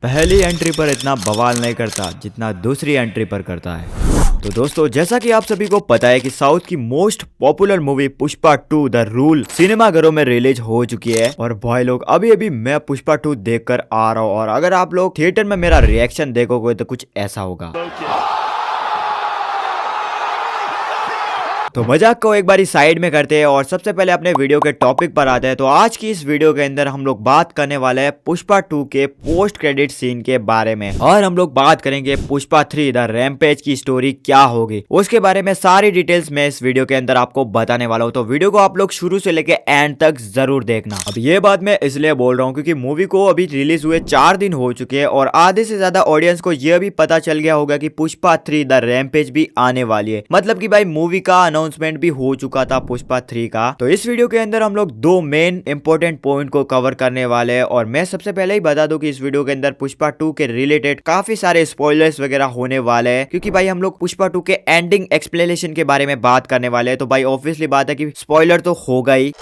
पहली एंट्री पर इतना बवाल नहीं करता जितना दूसरी एंट्री पर करता है। तो दोस्तों, जैसा कि आप सभी को पता है कि साउथ की most popular movie Pushpa 2 the rule सिनेमाघरों में रिलीज हो चुकी है। और भाई लोग, अभी अभी मैं पुष्पा 2 देखकर आ रहा हूँ और अगर आप लोग थिएटर में मेरा रिएक्शन देखोगे तो कुछ ऐसा होगा। तो मजाक को एक बारी साइड में करते हैं और सबसे पहले अपने वीडियो के टॉपिक पर आते हैं। तो आज की इस वीडियो के अंदर हम लोग बात करने वाले हैं पुष्पा 2 के पोस्ट क्रेडिट सीन के बारे में और हम लोग बात करेंगे पुष्पा 3 द रैम्पेज की स्टोरी क्या होगी, उसके बारे में सारी डिटेल्स मैं इस वीडियो के अंदर आपको बताने वाला हूँ। तो वीडियो को आप लोग शुरू से लेके एंड तक जरूर देखना। अब ये बात मैं इसलिए बोल रहा हूँ क्योंकि मूवी को अभी रिलीज हुए 4 दिन हो चुके हैं और आधे से ज्यादा ऑडियंस को यह भी पता चल गया होगा कि पुष्पा 3 द रैम्पेज भी आने वाली है। मतलब कि भाई मूवी का अनाउंसमेंट भी हो चुका था पुष्पा 3 का। तो इस वीडियो के अंदर हम लोग दो मेन इंपॉर्टेंट पॉइंट को कवर करने वाले हैं और मैं सबसे पहले ही बता दूं कि इस वीडियो के अंदर पुष्पा 2 के रिलेटेड काफी सारे स्पॉयलर्स वगैरह होने वाले हैं क्योंकि भाई हम लोग पुष्पा 2 के एंडिंग एक्सप्लेनेशन के बारे में बात करने वाले हैं। तो भाई ऑब्वियसली बात है कि स्पॉइलर तो होगा ही।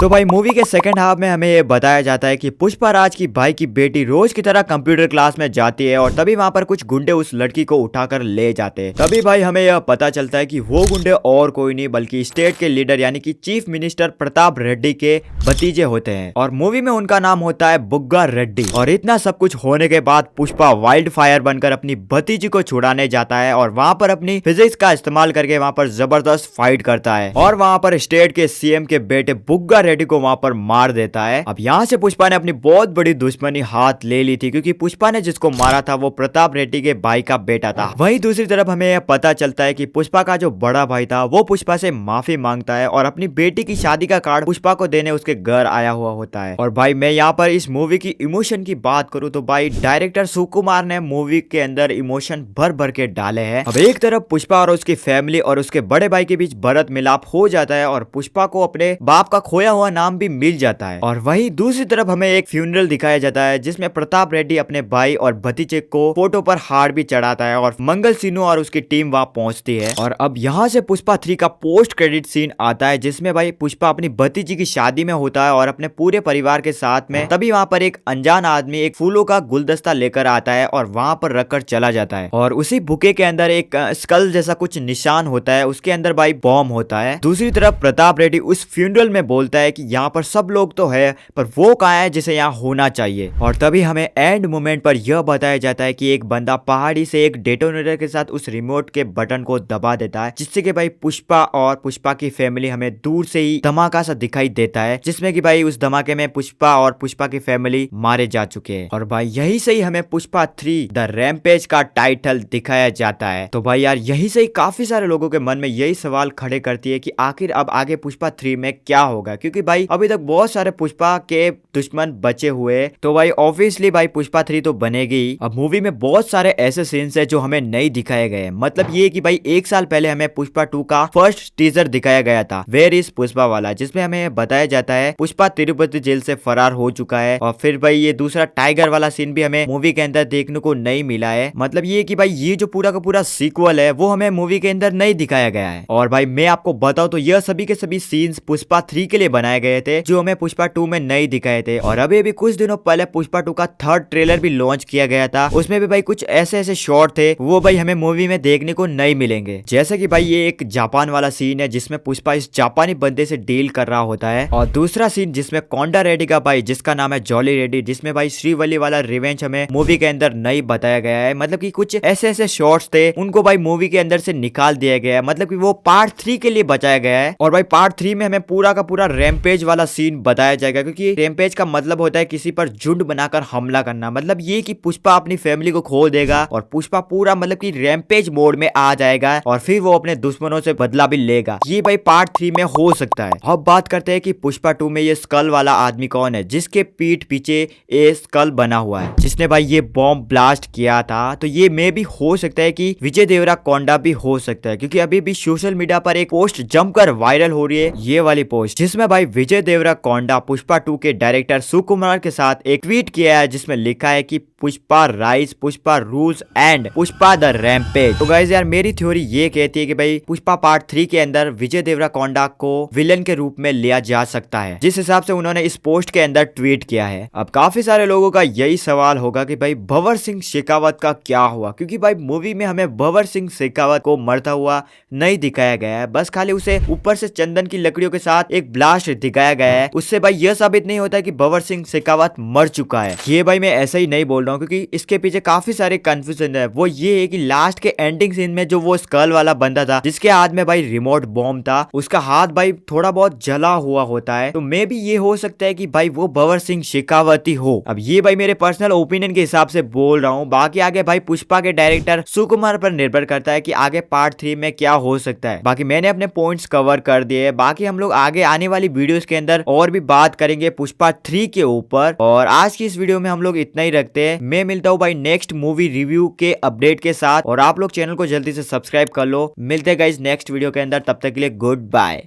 तो भाई मूवी के सेकंड हाफ में हमें ये बताया जाता है कि पुष्पा राज की भाई की बेटी रोज की तरह कंप्यूटर क्लास में जाती है और तभी वहां पर कुछ गुंडे उस लड़की को उठाकर ले जाते हैं। तभी भाई हमें यह पता चलता है कि वो गुंडे और कोई नहीं बल्कि स्टेट के लीडर यानी कि चीफ मिनिस्टर प्रताप रेड्डी के भतीजे होते हैं और मूवी में उनका नाम होता है बुग्गा रेड्डी। और इतना सब कुछ होने के बाद पुष्पा वाइल्ड फायर बनकर अपनी भतीजी को छुड़ाने जाता है और वहां पर अपनी फिजिक्स का इस्तेमाल करके वहां पर जबरदस्त फाइट करता है और वहां पर स्टेट के सीएम के बेटे बुग्गा रेड्डी को वहां पर मार देता है। अब यहाँ से पुष्पा ने अपनी बहुत बड़ी दुश्मनी हाथ ले ली थी क्योंकि पुष्पा ने जिसको मारा था वो प्रताप रेड्डी के भाई का बेटा था। वहीं दूसरी तरफ हमें यह पता चलता है कि पुष्पा का जो बड़ा भाई था वो पुष्पा से माफी मांगता है और अपनी बेटी की शादी का कार्ड पुष्पा को देने उसके घर आया हुआ होता है। और भाई मैं यहाँ पर इस मूवी की इमोशन की बात करूँ तो भाई डायरेक्टर सुकुमार ने मूवी के अंदर इमोशन भर भर के डाले हैं। अब एक तरफ पुष्पा और उसकी फैमिली और उसके बड़े भाई के बीच भरत मिलाप हो जाता है और पुष्पा को अपने बाप का खोया हुआ नाम भी मिल जाता है। और वहीं दूसरी तरफ हमें एक फ्यूनरल दिखाया जाता है जिसमें प्रताप रेड्डी अपने भाई और भतीजे को फोटो पर हार भी चढ़ाता है और मंगल सिन्नू और उसकी टीम वहां पहुंचती है। और अब यहाँ से पुष्पा 3 का पोस्ट क्रेडिट सीन आता है जिसमें भाई पुष्पा अपनी भतीजी की शादी में होता है और अपने पूरे परिवार के साथ में। तभी वहां पर एक अनजान आदमी एक फूलों का गुलदस्ता लेकर आता है और वहां पर रखकर चला जाता है और उसी बुके के अंदर एक स्कल जैसा कुछ निशान होता है, उसके अंदर भाई बॉम्ब होता है। दूसरी तरफ प्रताप रेड्डी उस फ्यूनरल में बोलता है कि यहाँ पर सब लोग तो है पर वो कहाँ है जिसे यहाँ होना चाहिए। और तभी हमें एंड मोमेंट पर यह बताया जाता है कि एक बंदा पहाड़ी से एक डेटोनेटर के साथ उस रिमोट के बटन को दबा देता है जिससे कि भाई पुष्पा और पुष्पा की फैमिली हमें दूर से ही धमाका सा दिखाई देता है जिसमें कि भाई उस धमाके में पुष्पा और पुष्पा की फैमिली मारे जा चुके हैं। और भाई यही से ही हमें पुष्पा 3 द रैम्पेज का टाइटल दिखाया जाता है। तो भाई यार यही से ही काफी सारे लोगों के मन में यही सवाल खड़े करती है कि आखिर अब आगे पुष्पा 3 में क्या होगा क्योंकि भाई अभी तक बहुत सारे पुष्पा के दुश्मन बचे हुए। तो भाई ऑब्वियसली भाई पुष्पा 3 तो बनेगी। अब मूवी में बहुत सारे ऐसे सीन्स है जो हमें नहीं दिखाए गए। मतलब ये कि भाई 1 साल पहले हमें पुष्पा 2 का फर्स्ट टीजर दिखाया गया था वेयर इज पुष्पा वाला, जिसमें हमें बताया जाता है पुष्पा तिरुपति जेल से फरार हो चुका है। और फिर भाई ये दूसरा टाइगर वाला सीन भी हमें मूवी के अंदर देखने को नहीं मिला है। मतलब ये कि भाई ये जो पूरा का पूरा सीक्वल है वो हमें मूवी के अंदर नहीं दिखाया गया है। और भाई मैं आपको बताऊं तो यह सभी के सभी सीन्स पुष्पा 3 के लिए बनाए गए थे जो हमें पुष्पा 2 में नहीं दिखाए थे। और अभी भी कुछ दिनों पहले पुष्पा 2 का थर्ड ट्रेलर भी लॉन्च किया गया था, उसमें भी भाई कुछ ऐसे ऐसे शॉट थे वो भाई हमें मूवी में देखने को नहीं मिलेंगे। जैसे कि भाई ये एक जापान वाला सीन है जिसमें पुष्पा इस जापानी बंदे से डील कर रहा होता है और दूसरा सीन जिसमें कोंडा रेड्डी का भाई जिसका नाम है जॉली रेड्डी, जिसमें भाई श्रीवल्ली वाला रिवेंज हमें मूवी के अंदर नहीं बताया गया है। मतलब कि कुछ ऐसे ऐसे शॉट्स थे उनको भाई मूवी के अंदर से निकाल दिया गया है, मतलब कि वो पार्ट 3 के लिए बचाया गया है। और भाई पार्ट 3 में हमें पूरा का पूरा रैम्पेज वाला सीन बताया जाएगा क्योंकि रैम्पेज का मतलब होता है किसी पर झुंड बनाकर हमला करना। मतलब ये कि पुष्पा अपनी फैमिली को खो देगा और पुष्पा पूरा मतलब कि रैम्पेज मोड में आ जाएगा और फिर वो अपने दुश्मनों से बदला भी लेगा। ये भाई पार्ट 3 में हो सकता है। अब बात करते हैं कि पुष्पा 2 में ये स्कल वाला आदमी कौन है जिसके पीठ पीछे ये स्कल बना हुआ है, जिसने भाई ये बॉम्ब ब्लास्ट किया था। तो ये मे भी हो सकता है कि विजय देवराकोंडा भी हो सकता है क्योंकि अभी भी सोशल मीडिया पर एक पोस्ट जमकर वायरल हो रही है, ये वाली पोस्ट जिसमें भाई भाई विजय देवरकोंडा पुष्पा 2 के डायरेक्टर सुकुमार के साथ एक ट्वीट किया है जिसमें लिखा है कि Pushpa rise, Pushpa rules and Pushpa the rampage. तो गाइस यार मेरी थ्योरी ये कहती है कि भाई पुष्पा पार्ट 3 के अंदर विजय देवरकोंडा को विलन के रूप में लिया जा सकता है, जिस हिसाब से उन्होंने इस पोस्ट के अंदर ट्वीट किया है। अब काफी सारे लोगों का यही सवाल होगा कि भाई भंवर सिंह शेखावत का क्या हुआ, क्योंकि भाई मूवी में हमें भंवर सिंह शेखावत को मरता हुआ नहीं दिखाया गया है, बस खाली उसे ऊपर से चंदन की लकड़ियों के साथ एक ब्लास्ट दिखाया गया है। उससे भाई यह साबित नहीं होता कि भंवर सिंह शेखावत मर चुका है। ये भाई मैं ऐसा ही नहीं बोल रहा हूँ, क्योंकि इसके पीछे काफी सारे कंफ्यूजन है। वो ये है कि लास्ट के एंडिंग सीन में जो वो स्कल वाला बंदा था जिसके हाथ में भाई रिमोट बॉम्ब था, उसका हाथ भाई थोड़ा बहुत जला हुआ होता है, तो मे भी ये हो सकता है कि भाई वो भंवर सिंह शेखावत ही हो। अब ये भाई मेरे पर्सनल ओपिनियन के हिसाब से बोल रहा हूँ, बाकी आगे भाई पुष्पा के डायरेक्टर सुकुमार पर निर्भर करता है कि आगे पार्ट 3 में क्या हो सकता है। बाकी मैंने अपने पॉइंट्स कवर कर दिए, बाकी हम लोग आगे आने वाली वीडियोस के अंदर और भी बात करेंगे पुष्पा 3 के ऊपर। और आज की इस वीडियो में हम लोग इतना ही रखते हैं। मैं मिलता हूँ भाई नेक्स्ट मूवी रिव्यू के अपडेट के साथ, और आप लोग चैनल को जल्दी से सब्सक्राइब कर लो। मिलते हैं गाइस नेक्स्ट वीडियो के अंदर, तब तक के लिए गुड बाय।